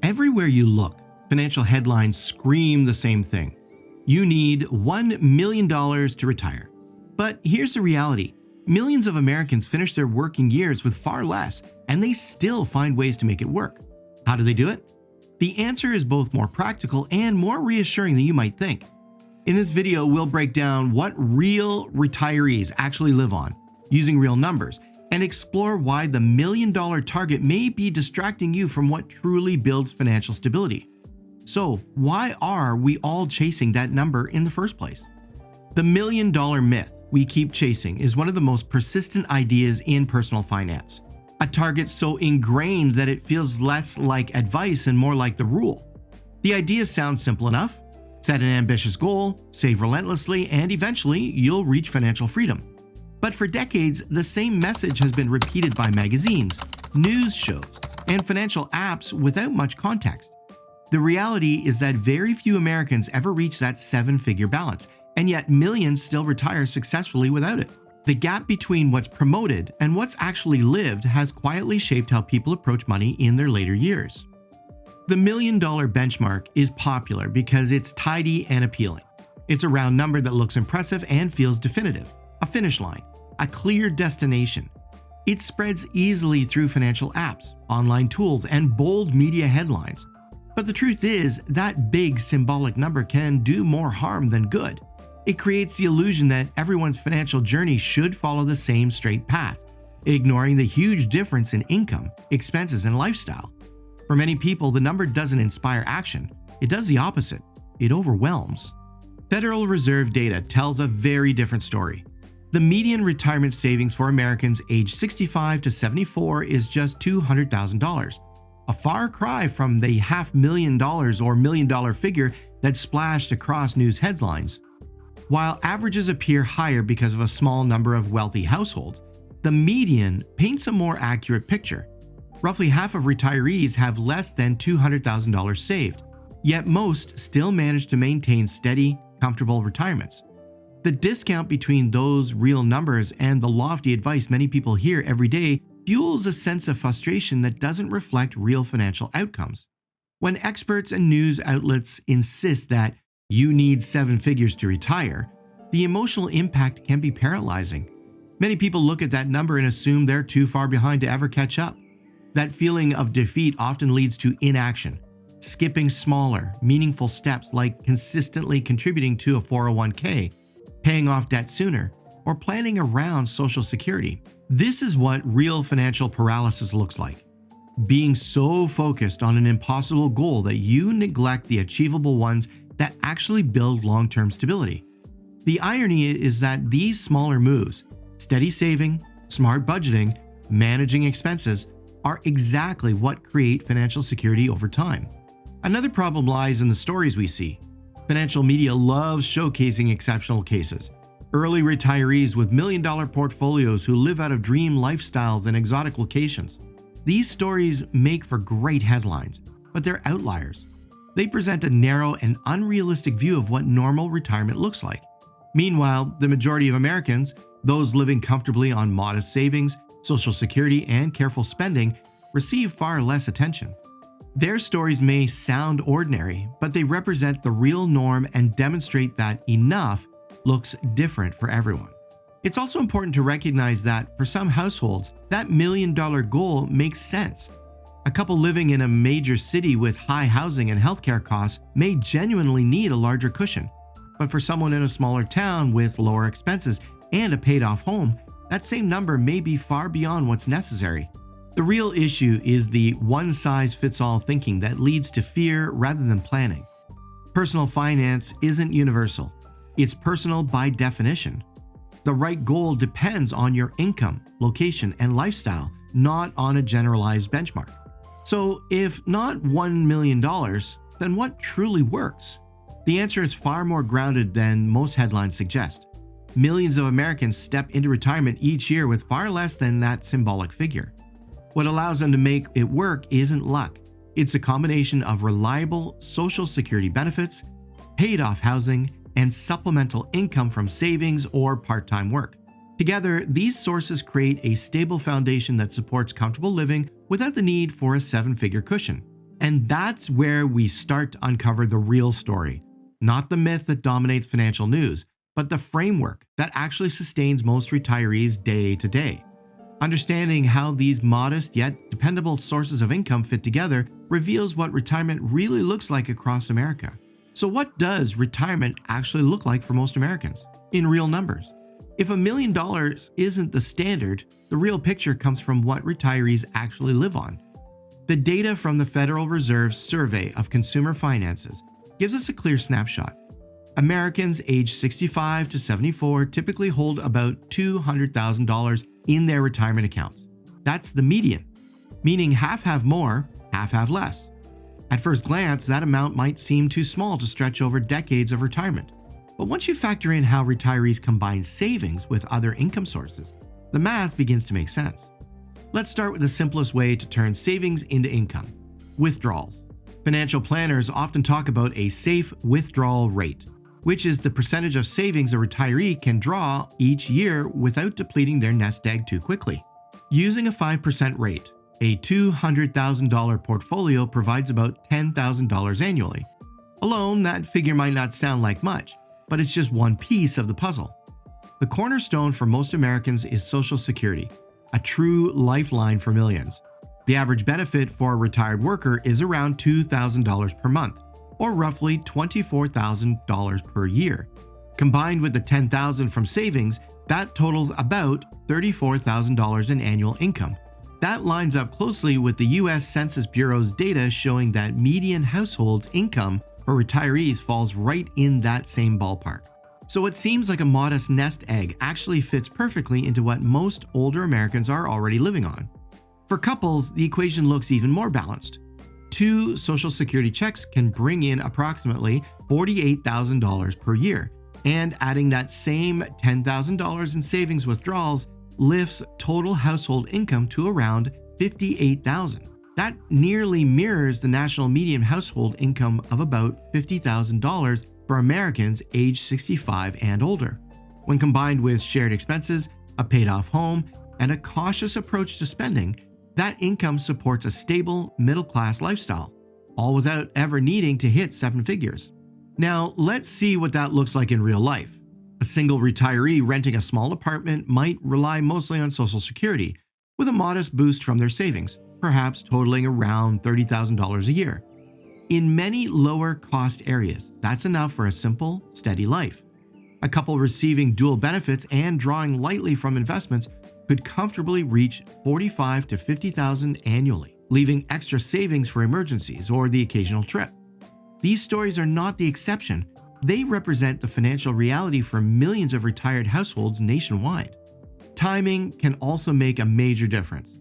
Everywhere you look, financial headlines scream the same thing. You need $1 million to retire. But here's the reality. Millions of Americans finish their working years with far less, and they still find ways to make it work. How do they do it? The answer is both more practical and more reassuring than you might think. In this video, we'll break down what real retirees actually live on, using real numbers, and explore why the $1 million target may be distracting you from what truly builds financial stability. So, why are we all chasing that number in the first place? The $1 million myth we keep chasing is one of the most persistent ideas in personal finance. A target so ingrained that it feels less like advice and more like the rule. The idea sounds simple enough. Set an ambitious goal, save relentlessly, and eventually you'll reach financial freedom. But for decades, the same message has been repeated by magazines, news shows, and financial apps without much context. The reality is that very few Americans ever reach that seven-figure balance, and yet millions still retire successfully without it. The gap between what's promoted and what's actually lived has quietly shaped how people approach money in their later years. The $1 million benchmark is popular because it's tidy and appealing. It's a round number that looks impressive and feels definitive, a finish line, a clear destination. It spreads easily through financial apps, online tools, and bold media headlines. But the truth is, that big symbolic number can do more harm than good. It creates the illusion that everyone's financial journey should follow the same straight path, ignoring the huge difference in income, expenses, and lifestyle. For many people, the number doesn't inspire action. It does the opposite. It overwhelms. Federal Reserve data tells a very different story. The median retirement savings for Americans aged 65 to 74 is just $200,000, a far cry from the $500,000 or $1 million figure that splashed across news headlines. While averages appear higher because of a small number of wealthy households, the median paints a more accurate picture. Roughly half of retirees have less than $200,000 saved, yet most still manage to maintain steady, comfortable retirements. The discount between those real numbers and the lofty advice many people hear every day fuels a sense of frustration that doesn't reflect real financial outcomes. When experts and news outlets insist that you need seven figures to retire, the emotional impact can be paralyzing. Many people look at that number and assume they're too far behind to ever catch up. That feeling of defeat often leads to inaction, skipping smaller, meaningful steps like consistently contributing to a 401k, paying off debt sooner, or planning around Social Security. This is what real financial paralysis looks like. Being so focused on an impossible goal that you neglect the achievable ones that actually build long-term stability. The irony is that these smaller moves, steady saving, smart budgeting, managing expenses, are exactly what create financial security over time. Another problem lies in the stories we see. Financial media loves showcasing exceptional cases. Early retirees with $1 million portfolios who live out of dream lifestyles in exotic locations. These stories make for great headlines, but they're outliers. They present a narrow and unrealistic view of what normal retirement looks like. Meanwhile, the majority of Americans, those living comfortably on modest savings, Social Security, and careful spending, receive far less attention. Their stories may sound ordinary, but they represent the real norm and demonstrate that enough looks different for everyone. It's also important to recognize that for some households, that $1 million goal makes sense. A couple living in a major city with high housing and healthcare costs may genuinely need a larger cushion. But for someone in a smaller town with lower expenses and a paid-off home, that same number may be far beyond what's necessary. The real issue is the one-size-fits-all thinking that leads to fear rather than planning. Personal finance isn't universal. It's personal by definition. The right goal depends on your income, location, and lifestyle, not on a generalized benchmark. So if not $1 million, then what truly works? The answer is far more grounded than most headlines suggest. Millions of Americans step into retirement each year with far less than that symbolic figure. What allows them to make it work isn't luck. It's a combination of reliable Social Security benefits, paid-off housing, and supplemental income from savings or part-time work. Together, these sources create a stable foundation that supports comfortable living without the need for a seven-figure cushion. And that's where we start to uncover the real story. Not the myth that dominates financial news, but the framework that actually sustains most retirees day to day. Understanding how these modest yet dependable sources of income fit together reveals what retirement really looks like across America. So, what does retirement actually look like for most Americans in real numbers? If $1 million isn't the standard, the real picture comes from what retirees actually live on. The data from the Federal Reserve's Survey of Consumer Finances gives us a clear snapshot. Americans aged 65 to 74 typically hold about $200,000 in their retirement accounts. That's the median, meaning half have more, half have less. At first glance, that amount might seem too small to stretch over decades of retirement. But once you factor in how retirees combine savings with other income sources, the math begins to make sense. Let's start with the simplest way to turn savings into income: withdrawals. Financial planners often talk about a safe withdrawal rate, which is the percentage of savings a retiree can draw each year without depleting their nest egg too quickly. Using a 5% rate, a $200,000 portfolio provides about $10,000 annually. Alone, that figure might not sound like much, but it's just one piece of the puzzle. The cornerstone for most Americans is Social Security, a true lifeline for millions. The average benefit for a retired worker is around $2,000 per month, or roughly $24,000 per year. Combined with the $10,000 from savings, that totals about $34,000 in annual income. That lines up closely with the U.S. Census Bureau's data showing that median households' income for retirees falls right in that same ballpark. So what seems like a modest nest egg actually fits perfectly into what most older Americans are already living on. For couples, the equation looks even more balanced. 2 Social Security checks can bring in approximately $48,000 per year, and adding that same $10,000 in savings withdrawals lifts total household income to around $58,000. That nearly mirrors the national median household income of about $50,000 for Americans aged 65 and older. When combined with shared expenses, a paid-off home, and a cautious approach to spending, that income supports a stable, middle-class lifestyle, all without ever needing to hit 7 figures. Now, let's see what that looks like in real life. A single retiree renting a small apartment might rely mostly on Social Security, with a modest boost from their savings, perhaps totaling around $30,000 a year. In many lower-cost areas, that's enough for a simple, steady life. A couple receiving dual benefits and drawing lightly from investments could comfortably reach $45,000 to $50,000 annually, leaving extra savings for emergencies or the occasional trip. These stories are not the exception. They represent the financial reality for millions of retired households nationwide. Timing can also make a major difference.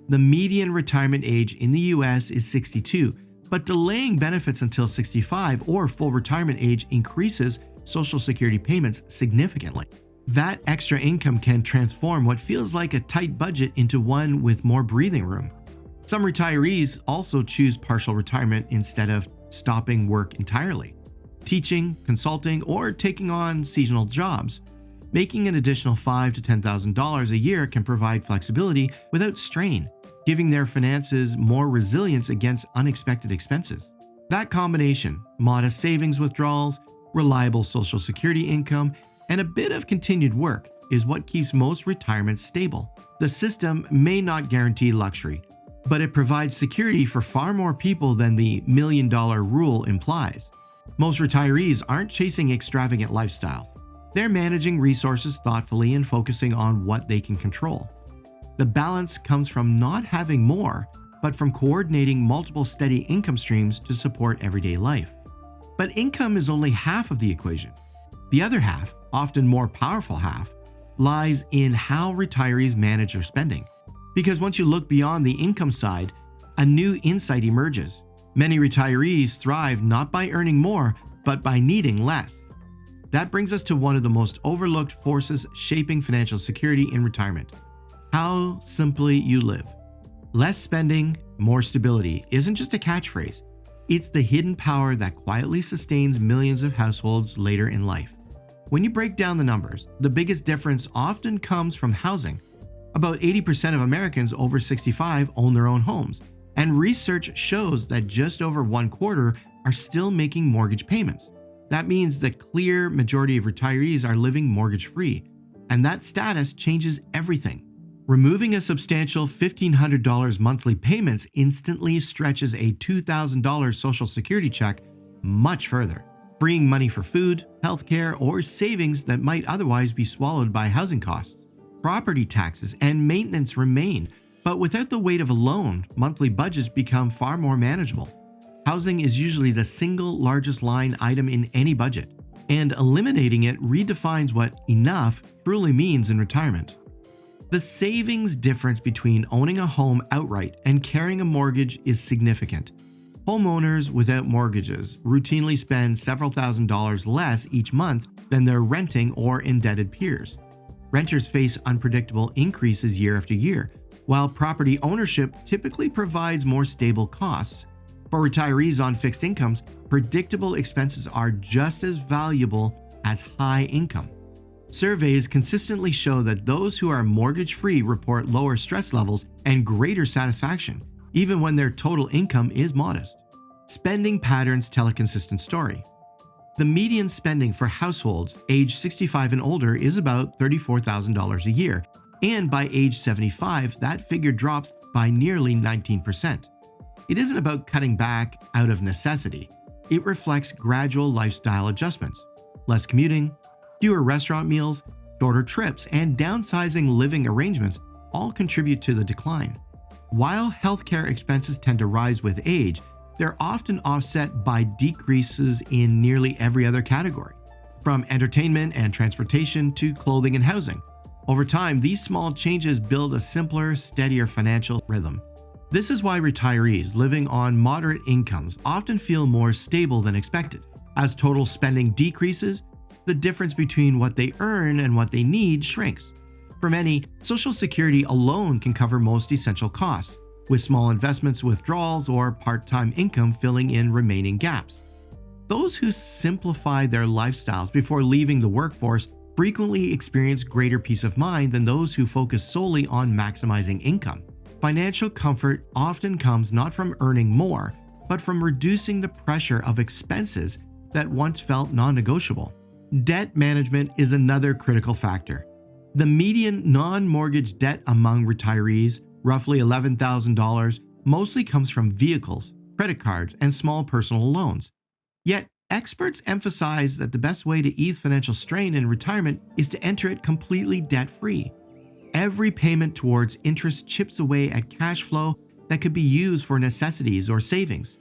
The median retirement age in the US is 62, but delaying benefits until 65 or full retirement age increases Social Security payments significantly. That extra income can transform what feels like a tight budget into one with more breathing room. Some retirees also choose partial retirement instead of stopping work entirely, teaching, consulting, or taking on seasonal jobs. Making an additional $5,000 to $10,000 a year can provide flexibility without strain, giving their finances more resilience against unexpected expenses. That combination, modest savings withdrawals, reliable Social Security income, and a bit of continued work, is what keeps most retirements stable. The system may not guarantee luxury, but it provides security for far more people than the $1 million rule implies. Most retirees aren't chasing extravagant lifestyles. They're managing resources thoughtfully and focusing on what they can control. The balance comes from not having more, but from coordinating multiple steady income streams to support everyday life. But income is only half of the equation. The other half, often more powerful half, lies in how retirees manage their spending. Because once you look beyond the income side, a new insight emerges. Many retirees thrive not by earning more, but by needing less. That brings us to one of the most overlooked forces shaping financial security in retirement: how simply you live. Less spending, more stability isn't just a catchphrase. It's the hidden power that quietly sustains millions of households later in life. When you break down the numbers, the biggest difference often comes from housing. About 80% of Americans over 65 own their own homes, And research shows that just over 1/4 are still making mortgage payments. That means the clear majority of retirees are living mortgage-free, and that status changes everything. Removing a substantial $1,500 monthly payments instantly stretches a $2,000 Social Security check much further, freeing money for food, healthcare, or savings that might otherwise be swallowed by housing costs. Property taxes and maintenance remain, but without the weight of a loan, monthly budgets become far more manageable. Housing is usually the single largest line item in any budget, and eliminating it redefines what enough truly means in retirement. The savings difference between owning a home outright and carrying a mortgage is significant. Homeowners without mortgages routinely spend several $1,000s less each month than their renting or indebted peers. Renters face unpredictable increases year after year, while property ownership typically provides more stable costs. For retirees on fixed incomes, predictable expenses are just as valuable as high income. Surveys consistently show that those who are mortgage-free report lower stress levels and greater satisfaction, even when their total income is modest. Spending patterns tell a consistent story. The median spending for households aged 65 and older is about $34,000 a year, and by age 75, that figure drops by nearly 19%. It isn't about cutting back out of necessity. It reflects gradual lifestyle adjustments. Less commuting, fewer restaurant meals, shorter trips, and downsizing living arrangements all contribute to the decline. While healthcare expenses tend to rise with age, they're often offset by decreases in nearly every other category, from entertainment and transportation to clothing and housing. Over time, these small changes build a simpler, steadier financial rhythm. This is why retirees living on moderate incomes often feel more stable than expected. As total spending decreases, the difference between what they earn and what they need shrinks. For many, Social Security alone can cover most essential costs, with small investments, withdrawals, or part-time income filling in remaining gaps. Those who simplify their lifestyles before leaving the workforce frequently experience greater peace of mind than those who focus solely on maximizing income. Financial comfort often comes not from earning more, but from reducing the pressure of expenses that once felt non-negotiable. Debt management is another critical factor. The median non-mortgage debt among retirees, roughly $11,000, mostly comes from vehicles, credit cards, and small personal loans. Yet, experts emphasize that the best way to ease financial strain in retirement is to enter it completely debt-free. Every payment towards interest chips away at cash flow that could be used for necessities or savings.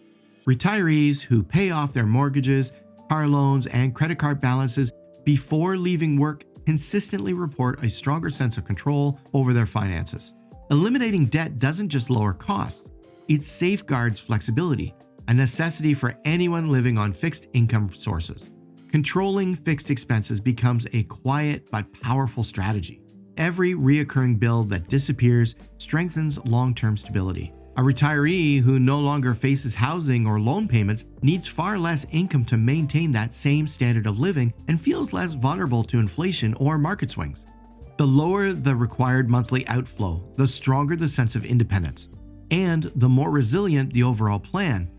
Retirees who pay off their mortgages, car loans, and credit card balances before leaving work consistently report a stronger sense of control over their finances. Eliminating debt doesn't just lower costs, it safeguards flexibility, a necessity for anyone living on fixed income sources. Controlling fixed expenses becomes a quiet but powerful strategy. Every reoccurring bill that disappears strengthens long-term stability. A retiree who no longer faces housing or loan payments needs far less income to maintain that same standard of living and feels less vulnerable to inflation or market swings. The lower the required monthly outflow, the stronger the sense of independence, and the more resilient the overall plan.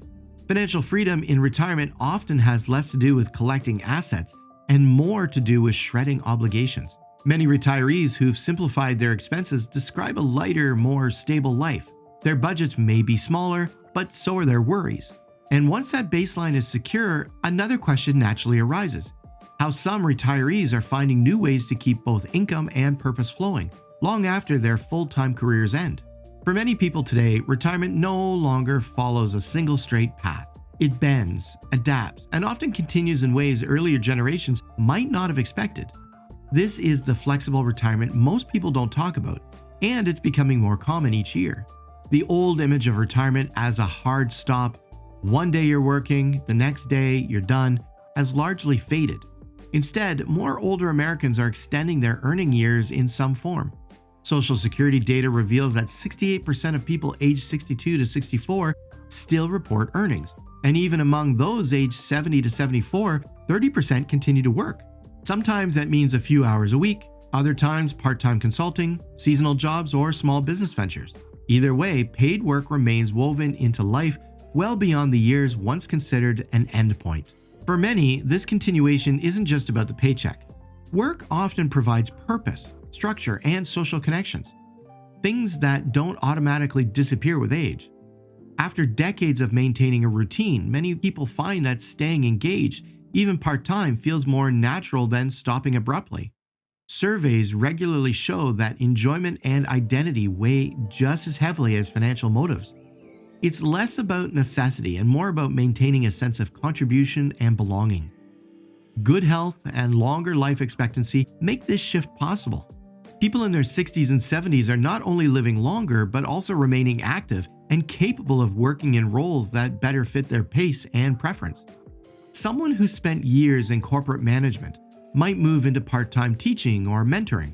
Financial freedom in retirement often has less to do with collecting assets and more to do with shredding obligations. Many retirees who've simplified their expenses describe a lighter, more stable life. Their budgets may be smaller, but so are their worries. And once that baseline is secure, another question naturally arises: how some retirees are finding new ways to keep both income and purpose flowing, long after their full-time careers end. For many people today, retirement no longer follows a single straight path. It bends, adapts, and often continues in ways earlier generations might not have expected. This is the flexible retirement most people don't talk about, and it's becoming more common each year. The old image of retirement as a hard stop, one day you're working, the next day you're done, has largely faded. Instead, more older Americans are extending their earning years in some form. Social Security data reveals that 68% of people aged 62 to 64 still report earnings, and even among those aged 70 to 74, 30% continue to work. Sometimes that means a few hours a week, other times part-time consulting, seasonal jobs, or small business ventures. Either way, paid work remains woven into life well beyond the years once considered an endpoint. For many, this continuation isn't just about the paycheck. Work often provides purpose, structure, and social connections, things that don't automatically disappear with age. After decades of maintaining a routine, many people find that staying engaged, even part-time, feels more natural than stopping abruptly. Surveys regularly show that enjoyment and identity weigh just as heavily as financial motives. It's less about necessity and more about maintaining a sense of contribution and belonging. Good health and longer life expectancy make this shift possible. People in their 60s and 70s are not only living longer, but also remaining active and capable of working in roles that better fit their pace and preference. Someone who spent years in corporate management might move into part-time teaching or mentoring.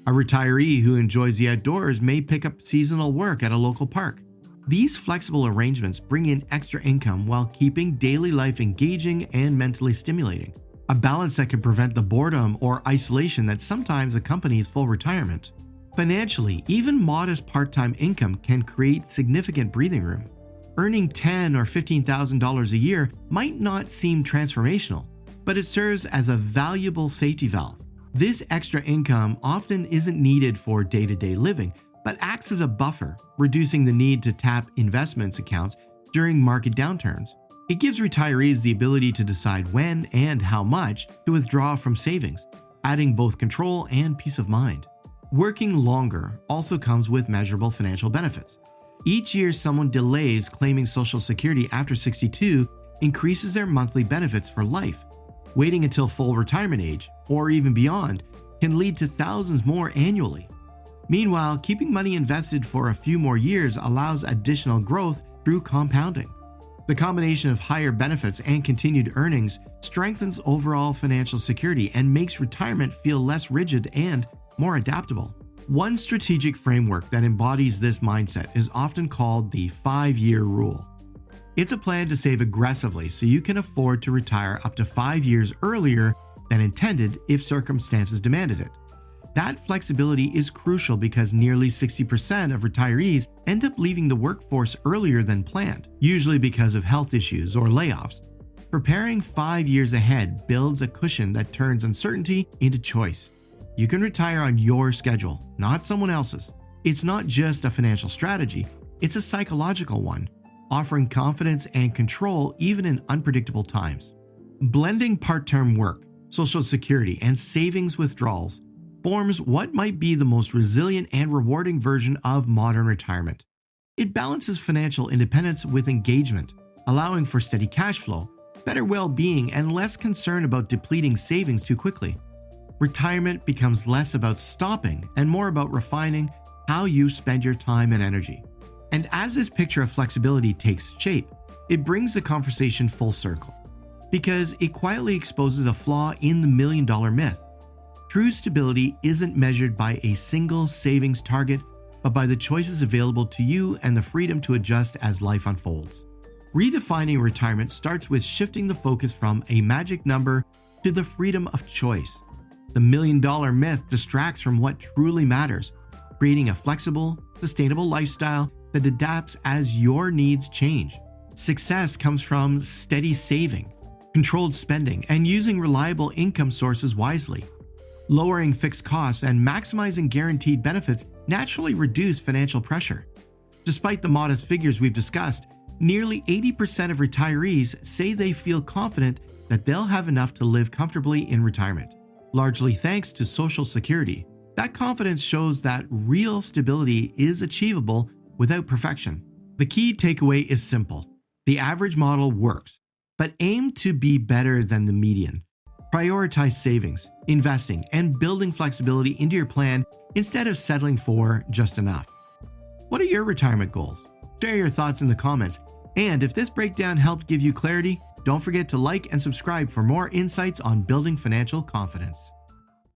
A retiree who enjoys the outdoors may pick up seasonal work at a local park. These flexible arrangements bring in extra income while keeping daily life engaging and mentally stimulating, a balance that can prevent the boredom or isolation that sometimes accompanies full retirement. Financially, even modest part-time income can create significant breathing room. Earning $10,000 or $15,000 a year might not seem transformational, but it serves as a valuable safety valve. This extra income often isn't needed for day-to-day living, but acts as a buffer, reducing the need to tap investments accounts during market downturns. It gives retirees the ability to decide when and how much to withdraw from savings, adding both control and peace of mind. Working longer also comes with measurable financial benefits. Each year someone delays claiming Social Security after 62 increases their monthly benefits for life. Waiting until full retirement age, or even beyond, can lead to thousands more annually. Meanwhile, keeping money invested for a few more years allows additional growth through compounding. The combination of higher benefits and continued earnings strengthens overall financial security and makes retirement feel less rigid and more adaptable. One strategic framework that embodies this mindset is often called the 5-year rule. It's a plan to save aggressively so you can afford to retire up to 5 years earlier than intended if circumstances demanded it. That flexibility is crucial because nearly 60% of retirees end up leaving the workforce earlier than planned, usually because of health issues or layoffs. Preparing 5 years ahead builds a cushion that turns uncertainty into choice. You can retire on your schedule, not someone else's. It's not just a financial strategy, it's a psychological one, offering confidence and control even in unpredictable times. Blending part-term work, Social Security, and savings withdrawals forms what might be the most resilient and rewarding version of modern retirement. It balances financial independence with engagement, allowing for steady cash flow, better well-being, and less concern about depleting savings too quickly. Retirement becomes less about stopping and more about refining how you spend your time and energy. And as this picture of flexibility takes shape, it brings the conversation full circle, because it quietly exposes a flaw in the million-dollar myth. True stability isn't measured by a single savings target, but by the choices available to you and the freedom to adjust as life unfolds. Redefining retirement starts with shifting the focus from a magic number to the freedom of choice. The million-dollar myth distracts from what truly matters, creating a flexible, sustainable lifestyle that adapts as your needs change. Success comes from steady saving, controlled spending, and using reliable income sources wisely. Lowering fixed costs and maximizing guaranteed benefits naturally reduce financial pressure. Despite the modest figures we've discussed, nearly 80% of retirees say they feel confident that they'll have enough to live comfortably in retirement, largely thanks to Social Security. That confidence shows that real stability is achievable without perfection. The key takeaway is simple. The average model works, but aim to be better than the median. Prioritize savings, investing, and building flexibility into your plan instead of settling for just enough. What are your retirement goals? Share your thoughts in the comments. And if this breakdown helped give you clarity, don't forget to like and subscribe for more insights on building financial confidence.